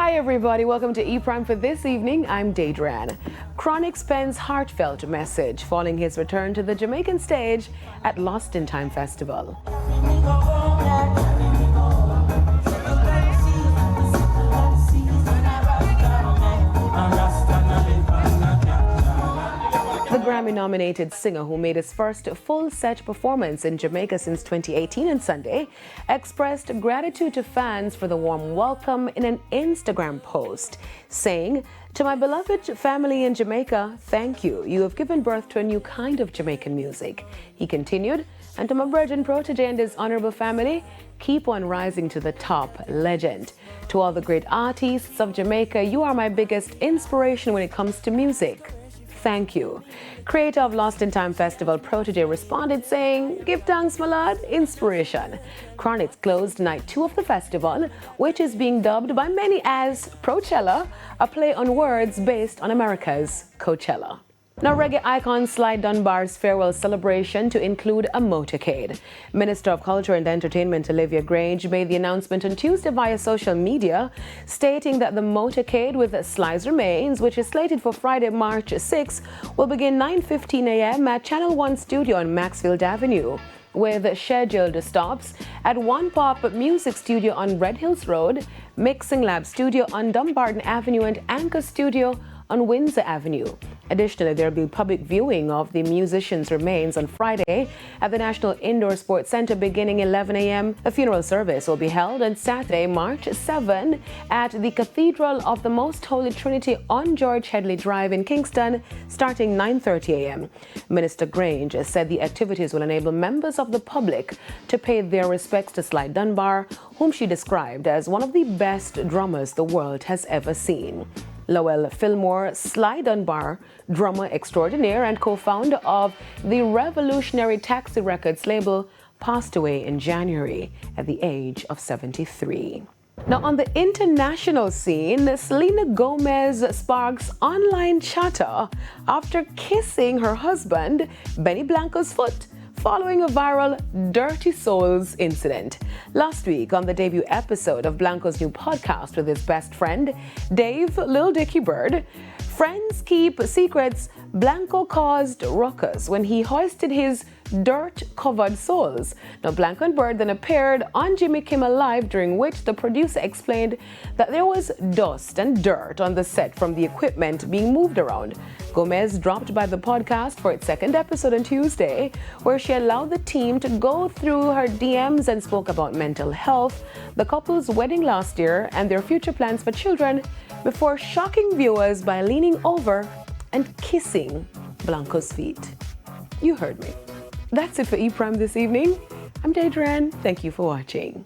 Hi everybody, welcome to ePrime for this evening. I'm Daedran. Chronixx pens heartfelt message following his return to the Jamaican stage at Lost in Time Festival. The Grammy-nominated singer, who made his first full-set performance in Jamaica since 2018 on Sunday, expressed gratitude to fans for the warm welcome in an Instagram post, saying, "To my beloved family in Jamaica, thank you. You have given birth to a new kind of Jamaican music." He continued, "And to my brethren, protege, and his honorable family, keep on rising to the top, legend. To all the great artists of Jamaica, you are my biggest inspiration when it comes to music. Thank you." Creator of Lost in Time Festival, Protege, responded saying, "Give thanks, my lad, inspiration." Chronixx closed night 2 of the festival, which is being dubbed by many as Prochella, a play on words based on America's Coachella. Now, reggae icon Sly Dunbar's farewell celebration to include a motorcade. Minister of Culture and Entertainment Olivia Grange made the announcement on Tuesday via social media, stating that the motorcade with Sly's remains, which is slated for Friday, March 6, will begin 9:15 a.m. at Channel 1 Studio on Maxfield Avenue, with scheduled stops at One Pop Music Studio on Red Hills Road, Mixing Lab Studio on Dumbarton Avenue, and Anchor Studio on Windsor Avenue. Additionally, there will be public viewing of the musician's remains on Friday at the National Indoor Sports Center beginning 11 a.m. The funeral service will be held on Saturday, March 7 at the Cathedral of the Most Holy Trinity on George Headley Drive in Kingston, starting 9:30 a.m. Minister Grange said the activities will enable members of the public to pay their respects to Sly Dunbar, whom she described as one of the best drummers the world has ever seen. Lowell Fillmore, Sly Dunbar, drummer extraordinaire and co-founder of the revolutionary Taxi Records label, passed away in January at the age of 73. Now, on the international scene, Selena Gomez sparks online chatter after kissing her husband, Benny Blanco's foot, following a viral Dirty Souls incident. Last week, on the debut episode of Blanco's new podcast with his best friend, Dave Lil Dicky Bird, Friends Keep Secrets, Blanco caused ruckus when he hoisted his dirt-covered soles. Now, Blanco and Bird then appeared on Jimmy Kimmel Live, during which the producer explained that there was dust and dirt on the set from the equipment being moved around. Gomez dropped by the podcast for its second episode on Tuesday, where she allowed the team to go through her DMs and spoke about mental health, the couple's wedding last year, and their future plans for children, before shocking viewers by leaning over and kissing Blanco's feet. You heard me. That's it for ePrime this evening. I'm Daedran. Thank you for watching.